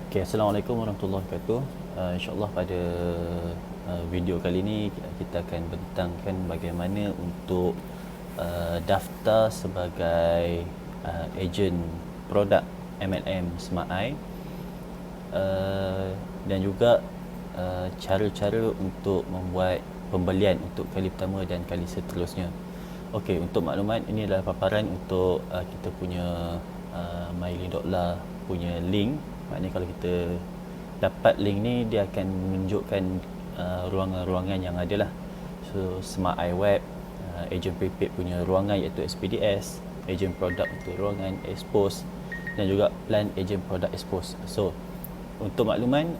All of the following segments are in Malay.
Okay, Assalamualaikum warahmatullahi wabarakatuh. InsyaAllah pada video kali ini kita akan bentangkan bagaimana untuk daftar sebagai ejen produk MLM Smart Eye, dan juga cara-cara untuk membuat pembelian untuk kali pertama dan kali seterusnya. Okey, untuk maklumat, ini adalah paparan untuk kita punya MyLink.la punya link. Maknanya kalau kita dapat link ni, dia akan menunjukkan ruangan-ruangan yang ada lah. So Smart Eye Web, ejen prepaid punya ruangan iaitu SPDS, ejen produk untuk ruangan Expose, dan juga plan ejen produk Expose. So untuk makluman,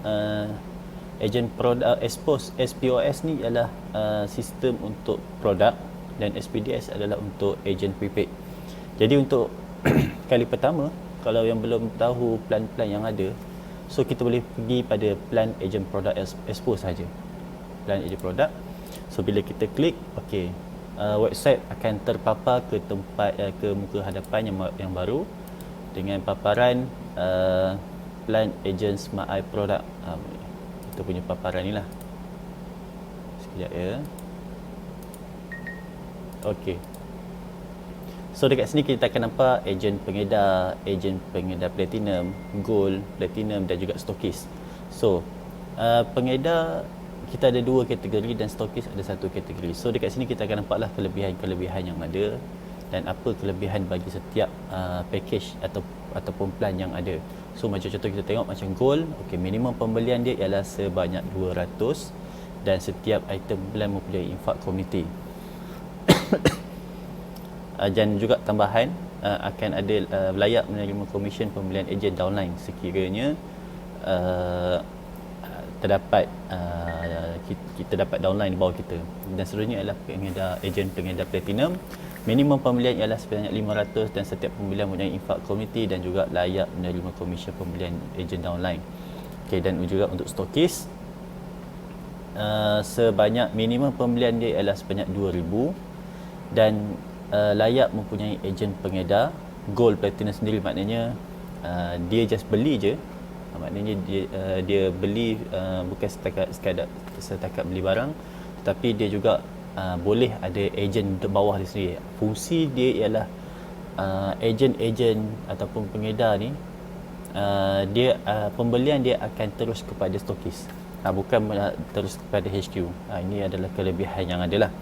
ejen produk Expose SPOS ni ialah sistem untuk produk, dan SPDS adalah untuk ejen prepaid. Jadi untuk kali pertama, kalau yang belum tahu plan-plan yang ada, so kita boleh pergi pada plan ejen produk Expose saja. Plan ejen produk. So bila kita klik, okey, website akan terpapar ke tempat ke muka hadapan yang baru dengan paparan plan ejen Smart Eye product. Kita punya paparan ni lah. Sekejap ya. Okey. So dekat sini kita akan nampak ejen pengedar platinum, gold, platinum dan juga stokis. So pengedar kita ada dua kategori dan stokis ada satu kategori. So dekat sini kita akan nampaklah kelebihan-kelebihan yang ada dan apa kelebihan bagi setiap package ataupun plan yang ada. So macam contoh kita tengok macam gold, okey, minimum pembelian dia ialah sebanyak 200 dan setiap item plan mempunyai infak komuniti. Dan juga tambahan akan ada layak menerima komisen pembelian ejen downline sekiranya terdapat kita dapat downline di bawah kita. Dan seterusnya adalah pengedar platinum, minimum pembelian ialah sebanyak 500 dan setiap pembelian mempunyai infak komuniti dan juga layak menerima komisen pembelian ejen downline. Okey, dan juga untuk stokis, sebanyak minimum pembelian dia ialah sebanyak 2000 dan layak mempunyai ejen pengedar gold platinum sendiri. Maknanya dia just beli je, maknanya dia beli bukan setakat beli barang, tetapi dia juga boleh ada ejen di bawah dia sendiri. Fungsi dia ialah ejen-ejen ataupun pengedar ni, dia pembelian dia akan terus kepada stokis, bukan terus kepada HQ. Ini adalah kelebihan yang ada lah.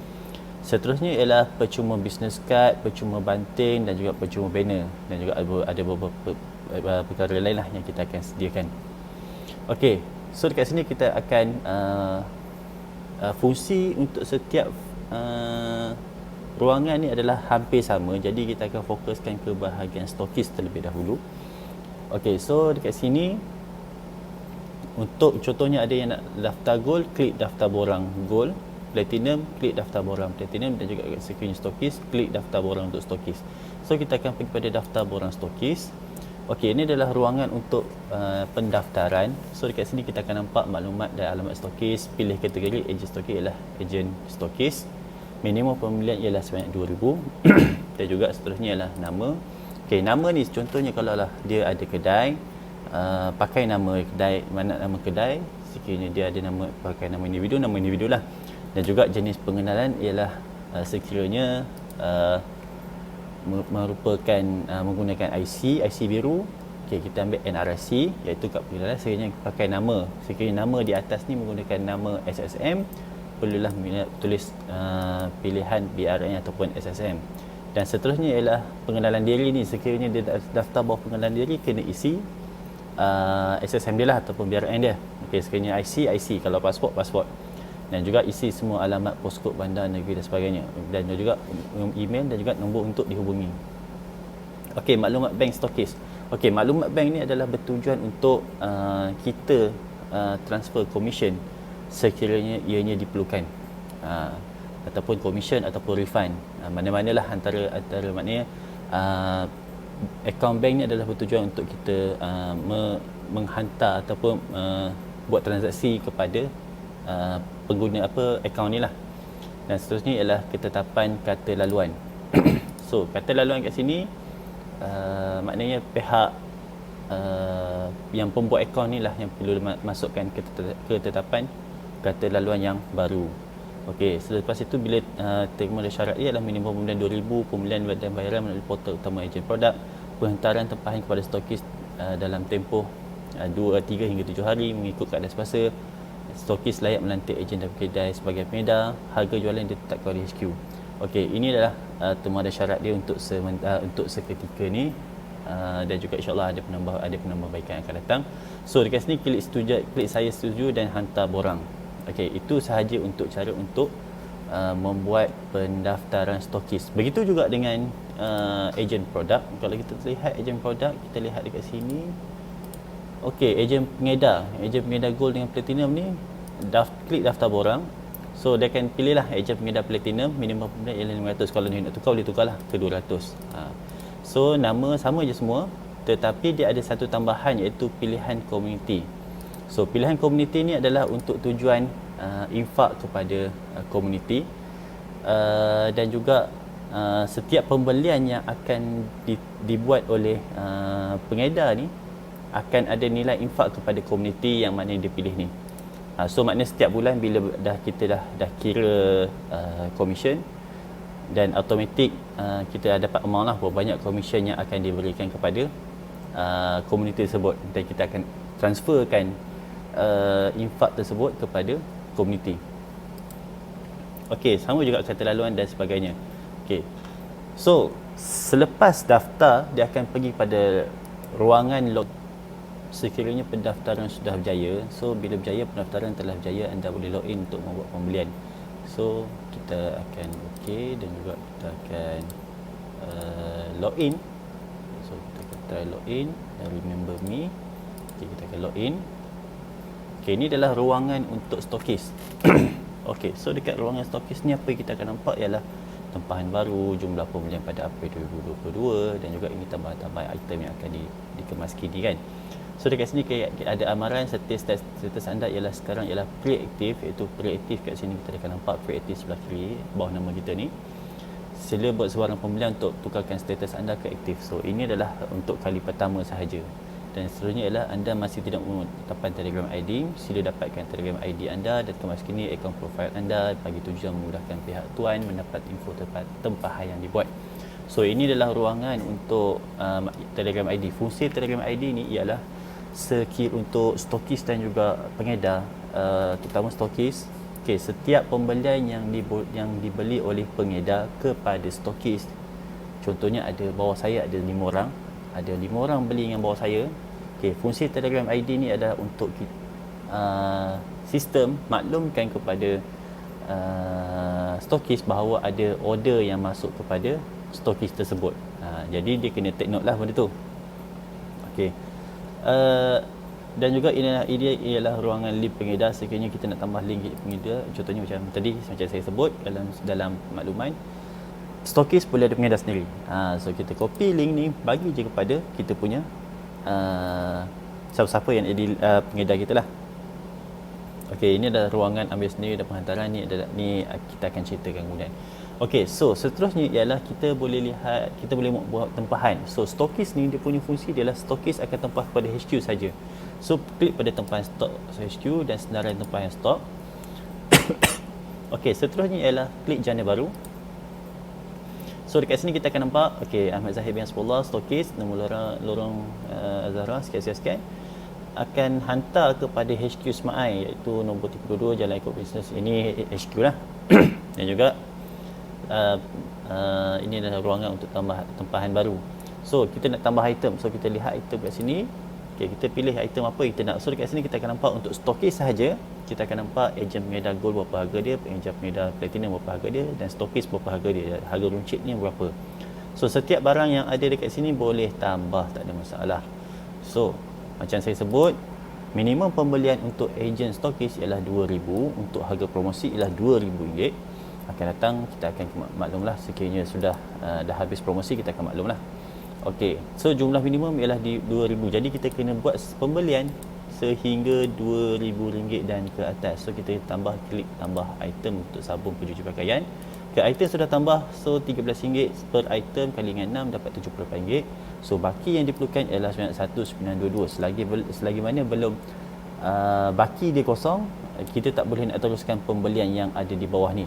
Seterusnya ialah percuma business card, percuma banting dan juga percuma banner, dan juga ada beberapa perkara lain lah yang kita akan sediakan. Okey, so dekat sini kita akan fungsi untuk setiap ruangan ni adalah hampir sama. Jadi kita akan fokuskan ke bahagian stokis terlebih dahulu. Okey, so dekat sini untuk contohnya ada yang nak daftar gold, klik daftar borang gold. Platinum, klik daftar borang platinum, dan juga sekiranya stokis, klik daftar borang untuk stokis. So kita akan pergi pada daftar borang stokis. Okey, ini adalah ruangan untuk pendaftaran. So dekat sini kita akan nampak maklumat dan alamat stokis. Pilih kategori ejen stokis ialah ejen stokis. Minimum pembelian ialah sebanyak 2000 dan juga seterusnya ialah nama. Okey, nama ni contohnya kalau lah dia ada kedai, pakai nama kedai, mana nama kedai. Sekiranya dia ada nama, pakai nama individu lah. Dan juga jenis pengenalan ialah sekiranya merupakan menggunakan IC biru. Okey, kita ambil NRIC iaitu kad pengenalan. Sekiranya pakai nama, sekiranya nama di atas ni menggunakan nama SSM, perlulah tulis pilihan BRN ataupun SSM. Dan seterusnya ialah pengenalan diri ni, sekiranya dia daftar bawah pengenalan diri, kena isi SSM dia lah ataupun BRN dia. Okey, sekiranya IC, kalau pasport, dan juga isi semua alamat poskod bandar negeri dan sebagainya, dan juga email dan juga nombor untuk dihubungi. Okey, maklumat bank stokis. Okey, maklumat bank ni adalah bertujuan untuk kita transfer komisen sekiranya ianya diperlukan, ataupun komisen ataupun refund, mana-manalah antara maknanya akaun bank ni adalah bertujuan untuk kita menghantar ataupun buat transaksi kepada pengguna akaun ni lah. Dan seterusnya ialah ketetapan kata laluan. So kata laluan kat sini maknanya pihak yang pembuat akaun ni lah yang perlu masukkan ketetapan kata laluan yang baru. Okey, selepas itu bila terima syarat dia adalah minimum pembelian 2,000, pembelian dan bayaran melalui portal utama ejen produk, penghantaran tempahan kepada stokis dalam tempoh 2, 3 hingga 7 hari mengikut keadaan semasa. Stokis layak melantik ejen dan kedai sebagai pengedar, harga jualan ditetapkan oleh HQ. Okey, ini adalah terma dan syarat dia untuk seketika ni. Dan juga insyaAllah ada penambahbaikan yang akan datang. So dekat sini klik setuju, klik saya setuju dan hantar borang. Okey, itu sahaja untuk cara untuk membuat pendaftaran stokis. Begitu juga dengan ejen produk. Kalau kita lihat ejen produk, kita lihat dekat sini. Okey, ejen pengedar gold dengan platinum ni, klik daftar borang. So dia akan pilih lah ejen pengedar platinum, minimum pembelian ialah 500. Kalau dia nak tukar, boleh tukarlah ke 200. So nama sama je semua, tetapi dia ada satu tambahan iaitu pilihan komuniti. So pilihan komuniti ni adalah untuk tujuan infak kepada komuniti, dan juga setiap pembelian yang akan dibuat oleh pengedar ni akan ada nilai infak kepada komuniti yang mana dia pilih ni. So maknanya setiap bulan bila kita dah kira komisen, dan automatik kita dapat amount lah berapa banyak komisen yang akan diberikan kepada komuniti tersebut, dan kita akan transferkan infak tersebut kepada komuniti. Okey, sama juga kata laluan dan sebagainya. Okey, so selepas daftar dia akan pergi pada ruangan log. Sekiranya pendaftaran sudah berjaya, so bila berjaya, pendaftaran telah berjaya, anda boleh login untuk membuat pembelian. So kita akan okey, dan juga kita akan login. So kita akan try login dan remember me. Okey, kita akan login. Okey, ini adalah ruangan untuk stokis. Okey, so dekat ruangan stokis ni apa yang kita akan nampak ialah tempahan baru, jumlah pembelian pada April 2022, dan juga ini tambahan-tambahan item yang akan dikemas kini kan. So dekat sini ada amaran status anda ialah sekarang ialah pre-aktif, iaitu pre-aktif kat sini kita akan nampak pre-aktif sebelah kiri bawah nama kita ni. Sila buat sebarang pembelian untuk tukarkan status anda ke aktif. So ini adalah untuk kali pertama sahaja. Dan seterusnya ialah anda masih tidak menetapkan Telegram ID, sila dapatkan Telegram ID anda dan kemas kini akaun profil anda bagi tujuan memudahkan pihak tuan mendapat info tempahan yang dibuat. So ini adalah ruangan untuk Telegram ID. Fungsi Telegram ID ni ialah untuk stokis dan juga pengedar, terutama stokis. Okey, setiap pembelian yang dibeli oleh pengedar kepada stokis, contohnya ada bawah saya ada 5 orang, ada 5 orang beli dengan bawah saya. Okey, fungsi Telegram ID ni adalah untuk sistem maklumkan kepada stokis bahawa ada order yang masuk kepada stokis tersebut. Jadi dia kena take note lah benda tu. Okey. Dan juga ini ialah ruangan link pengedar. Sekiranya kita nak tambah link pengedar, contohnya macam tadi, macam saya sebut dalam makluman, stokis boleh ada pengedar sendiri. So kita copy link ni, bagi je kepada kita punya siapa-siapa yang jadi pengedar kita lah. Okey, ini adalah ruangan ambil sendiri dan penghantaran ni kita akan ceritakan kemudian. Okey, so seterusnya ialah kita boleh buat tempahan. So stokis ni dia punya fungsi adalah stokis akan tempah pada HQ saja. So klik pada tempahan stok HQ dan senarai tempahan stok. Okey, seterusnya ialah klik jana baru. So dekat sini kita akan nampak, okey, Ahmad Zahid bin Hasbullah, stokis, nama lorong Azhara, sekian-sekian akan hantar kepada HQ Smart Eye, iaitu nombor 32 Jalan Ekor Business. Ini HQ lah. Dan juga ini adalah ruangan untuk tambah tempahan baru. So kita nak tambah item, so kita lihat item kat sini. Okay, kita pilih item apa kita nak. So dekat sini kita akan nampak untuk stokis sahaja, kita akan nampak ejen pengedar gold berapa harga dia, ejen pengedar platinum berapa harga dia, dan stokis berapa harga dia, harga runcit ni berapa. So setiap barang yang ada dekat sini boleh tambah, tak ada masalah. So macam saya sebut, minimum pembelian untuk ejen stokis ialah 2,000, untuk harga promosi ialah RM2,000. Akan datang kita akan maklumlah sekiranya sudah dah habis promosi, kita akan maklumlah. Okey, so jumlah minimum ialah di 2,000. Jadi kita kena buat pembelian sehingga RM2,000 dan ke atas. So kita klik tambah item untuk sabun pencuci pakaian. Ke item sudah tambah, so RM13 per item kali dengan 6 dapat RM78. So baki yang diperlukan ialah 1922. Selagi mana belum baki dia kosong, kita tak boleh nak teruskan pembelian yang ada di bawah ni.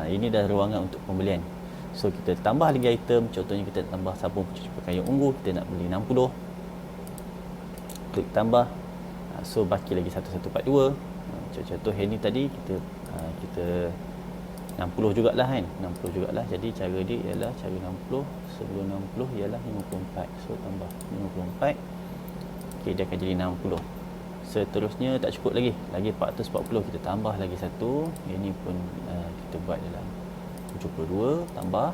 Ini dah ruangan untuk pembelian. So kita tambah lagi item, contohnya kita tambah sabun pencuci pakaian unggu, kita nak beli 60. Klik tambah. So baki lagi 1142. Contoh yang ni tadi kita 60 jugalah kan, 60 jugalah. Jadi cara dia ialah cara 60 sebelum 60 ialah 54. So tambah 54. Okey, dia akan jadi 60. Seterusnya tak cukup lagi 440, kita tambah lagi satu. Ini pun kita buat dalam 72 tambah.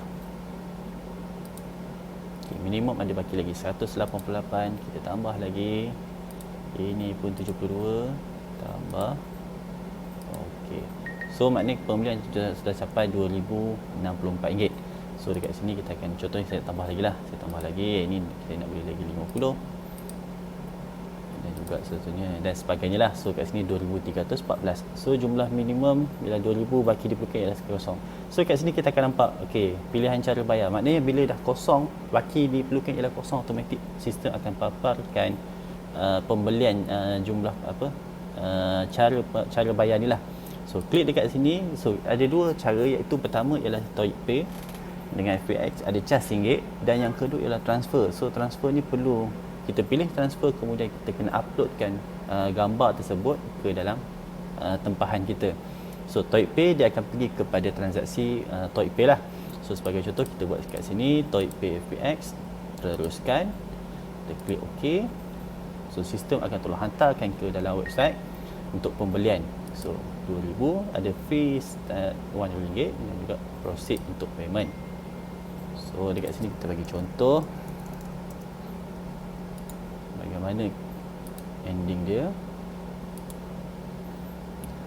Okey, minimum ada baki lagi 188, kita tambah lagi. Ini pun 72 tambah. Okey. So maknanya pembelian sudah capai RM2,064. So dekat sini kita akan, contohnya saya tambah lagi lah. Saya tambah lagi, ini saya nak beli lagi 50. Dan juga seterusnya dan sebagainya lah. So kat sini 2,314. So jumlah minimum bila 2,000, baki diperlukan ialah kosong. So kat sini kita akan nampak, okey, pilihan cara bayar. Maknanya bila dah kosong, baki diperlukan ialah kosong, automatik sistem akan paparkan pembelian jumlah cara bayar ni lah. So klik dekat sini. So ada dua cara, iaitu pertama ialah ToyPay dengan FPX, ada cas RM1, dan yang kedua ialah transfer. So transfer ni perlu kita pilih transfer, kemudian kita kena uploadkan gambar tersebut ke dalam tempahan kita. So ToyPay dia akan pergi kepada transaksi ToyPay lah. So sebagai contoh kita buat kat sini ToyPay FPX, teruskan, kita klik OK. So sistem akan tolong hantarkan ke dalam website untuk pembelian. So 2,000, ada fee RM1 dan juga proceed untuk payment. So dekat sini kita bagi contoh bagaimana ending dia.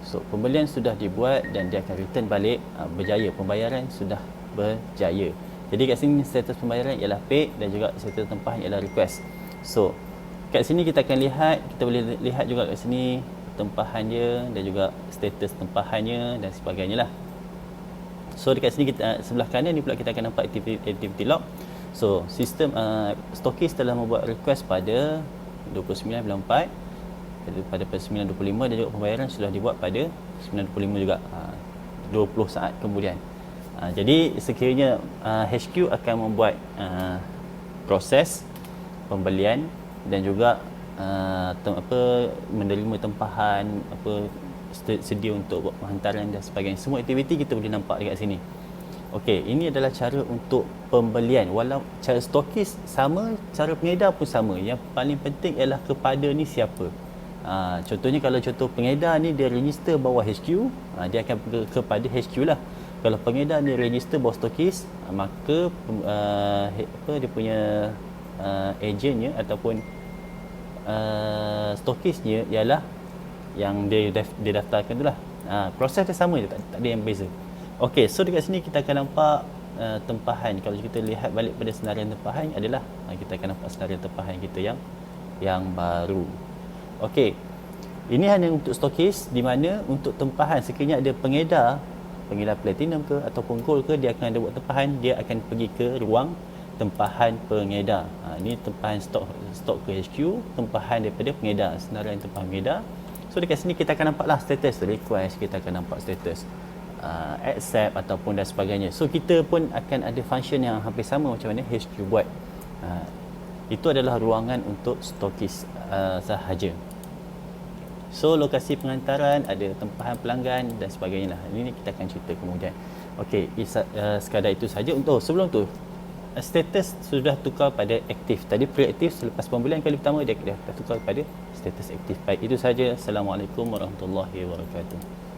So pembelian sudah dibuat dan dia akan return balik berjaya, pembayaran sudah berjaya. Jadi kat sini status pembayaran ialah paid dan juga status tempahan ialah request. So kat sini kita akan lihat, kita boleh lihat juga kat sini tempahan dia dan juga status tempahannya dan sebagainya lah. So dekat sini kita sebelah kanan ni pula kita akan nampak activity log. So sistem stokis telah membuat request pada 29.4, pada 9.25, dan juga pembayaran sudah dibuat pada 9.25 juga, 20 saat kemudian. Jadi sekiranya HQ akan membuat proses pembelian dan juga menerima tempahan, sedia untuk buat penghantaran dan sebagainya. Semua aktiviti kita boleh nampak dekat sini. Okey, ini adalah cara untuk pembelian. Walau cara stokis sama, cara pengedar pun sama. Yang paling penting ialah kepada ni siapa. Contohnya kalau contoh pengedar ni dia register bawah HQ, dia akan kepada HQ lah. Kalau pengedar ni register bawah stokis, maka dia punya agentnya ataupun stokisnya ialah yang dia daftarkan tu lah. Proses dia sama je, tak ada yang beza. Okey, so dekat sini kita akan nampak tempahan. Kalau kita lihat balik pada senarai tempahan adalah kita akan nampak senarai tempahan kita yang baru. Okey, ini hanya untuk stokis, di mana untuk tempahan sekiranya ada pengedar platinum ke ataupun gold ke, dia akan ada buat tempahan, dia akan pergi ke ruang tempahan pengedar. Ini tempahan stok ke HQ, tempahan daripada pengedar, senarai tempahan pengedar. So dekat sini kita akan nampaklah status request, kita akan nampak status accept ataupun dan sebagainya. So kita pun akan ada function yang hampir sama macam mana HQ buat. Itu adalah ruangan untuk stokis sahaja. So lokasi penghantaran, ada tempahan pelanggan dan sebagainya lah. Ini kita akan cerita kemudian. Okey, sekadar itu saja. Untuk sebelum tu, status sudah tukar pada aktif. Tadi pre-aktif, selepas pembelian kali pertama dia dah tukar pada status aktif. Baik, itu saja. Assalamualaikum warahmatullahi wabarakatuh.